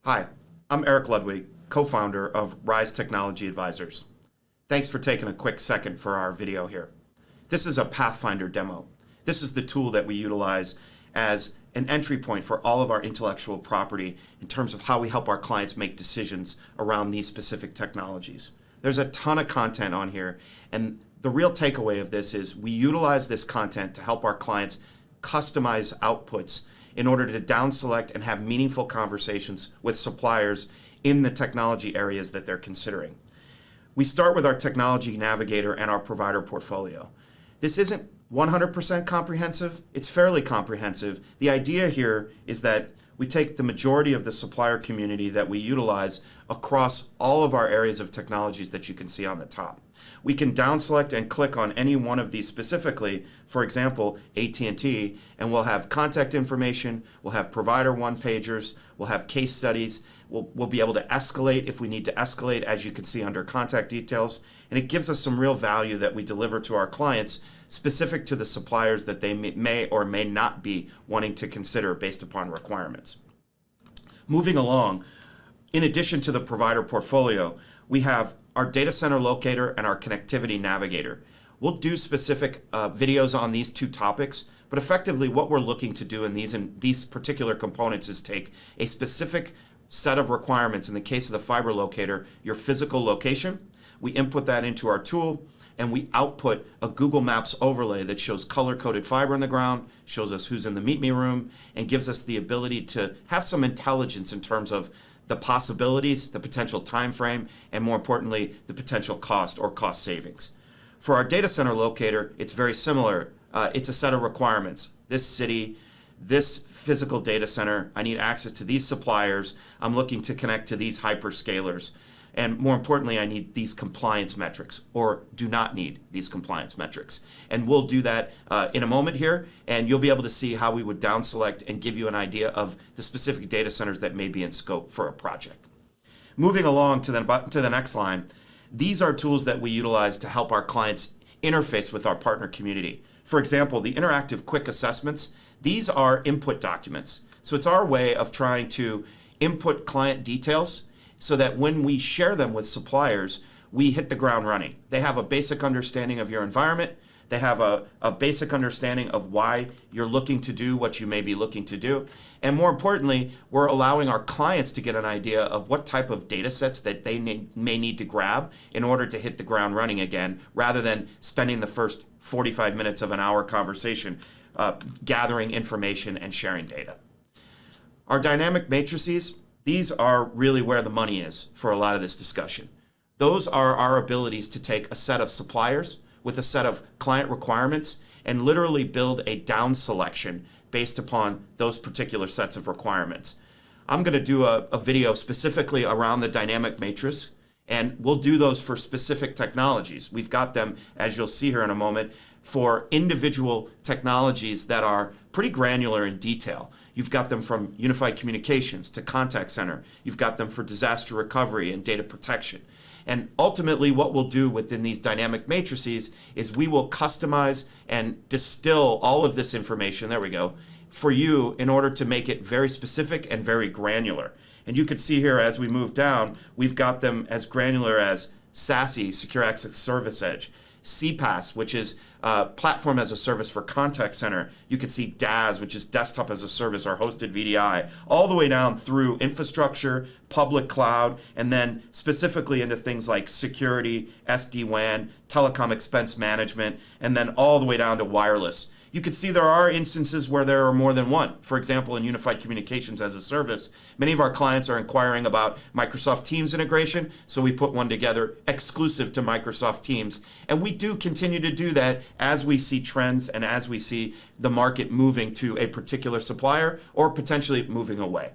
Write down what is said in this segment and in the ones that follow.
Hi, I'm Eric Ludwig, co-founder of Rise Technology Advisors. Thanks for taking a quick second for our video here. This is a Pathfinder demo. This is the tool that we utilize as an entry point for all of our intellectual property in terms of how we help our clients make decisions around these specific technologies. There's a ton of content on here, and the real takeaway of this is we utilize this content to help our clients customize outputs in order to down select and have meaningful conversations with suppliers in the technology areas that they're considering. We start with our technology navigator and our provider portfolio. This isn't 100% comprehensive, it's fairly comprehensive. The idea here is that we take the majority of the supplier community that we utilize across all of our areas of technologies that you can see on the top. We can down select and click on any one of these specifically, for example, AT&T, and we'll have contact information, we'll have provider one-pagers, we'll have case studies, we'll be able to escalate if we need to escalate, as you can see under contact details, and it gives us some real value that we deliver to our clients specific to the suppliers that they may or may not be wanting to consider based upon requirements. Moving along, in addition to the provider portfolio, we have our data center locator and our connectivity navigator. We'll do specific videos on these two topics, but effectively what we're looking to do in these particular components is take a specific set of requirements. In the case of the fiber locator, your physical location, we input that into our tool, and we output a Google Maps overlay that shows color-coded fiber in the ground, shows us who's in the meet me room, and gives us the ability to have some intelligence in terms of the possibilities, the potential time frame, and more importantly, the potential cost or cost savings. For our data center locator, it's very similar. It's a set of requirements. This city, this physical data center, I need access to these suppliers, I'm looking to connect to these hyperscalers, and more importantly, I need these compliance metrics, or do not need these compliance metrics. And we'll do that in a moment here, and you'll be able to see how we would down select and give you an idea of the specific data centers that may be in scope for a project. Moving along to the next line, these are tools that we utilize to help our clients interface with our partner community. For example, the interactive quick assessments, these are input documents. So it's our way of trying to input client details so that when we share them with suppliers, we hit the ground running. They have a basic understanding of your environment. They have a basic understanding of why you're looking to do what you may be looking to do. And more importantly, we're allowing our clients to get an idea of what type of data sets that they may need to grab in order to hit the ground running again, rather than spending the first 45 minutes of an hour conversation gathering information and sharing data. Our dynamic matrices, these are really where the money is for a lot of this discussion. Those are our abilities to take a set of suppliers with a set of client requirements and literally build a down selection based upon those particular sets of requirements. I'm going to do a video specifically around the dynamic matrix, and we'll do those for specific technologies. We've got them, as you'll see here in a moment, for individual technologies that are pretty granular in detail. You've got them from unified communications to contact center. You've got them for disaster recovery and data protection. And ultimately what we'll do within these dynamic matrices is we will customize and distill all of this information, there we go, for you in order to make it very specific and very granular. And you can see here as we move down, we've got them as granular as SASE, Secure Access Service Edge, CPaaS, which is platform as a service for contact center. You can see DAS, which is desktop as a service or hosted VDI, all the way down through infrastructure, public cloud, and then specifically into things like security, SD-WAN, telecom expense management, and then all the way down to wireless. You can see there are instances where there are more than one. For example, in unified communications as a service, many of our clients are inquiring about Microsoft Teams integration, so we put one together exclusive to Microsoft Teams. And we do continue to do that as we see trends and as we see the market moving to a particular supplier or potentially moving away.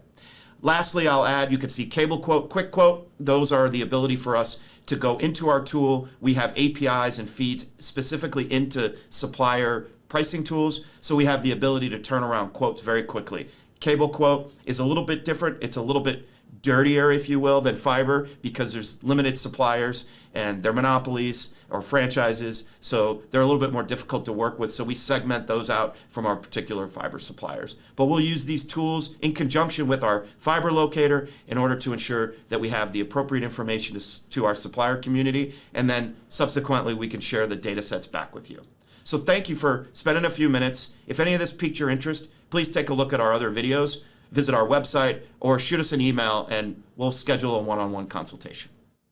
Lastly, I'll add, you can see cable quote, quick quote. Those are the ability for us to go into our tool. We have APIs and feeds specifically into supplier pricing tools, so we have the ability to turn around quotes very quickly. Cable quote is a little bit different. It's a little bit dirtier, if you will, than fiber because there's limited suppliers. and they're monopolies or franchises, so they're a little bit more difficult to work with. So we segment those out from our particular fiber suppliers. But we'll use these tools in conjunction with our fiber locator in order to ensure that we have the appropriate information to our supplier community, and then subsequently we can share the data sets back with you. So thank you for spending a few minutes. If any of this piqued your interest, please take a look at our other videos, visit our website, or shoot us an email and we'll schedule a one-on-one consultation.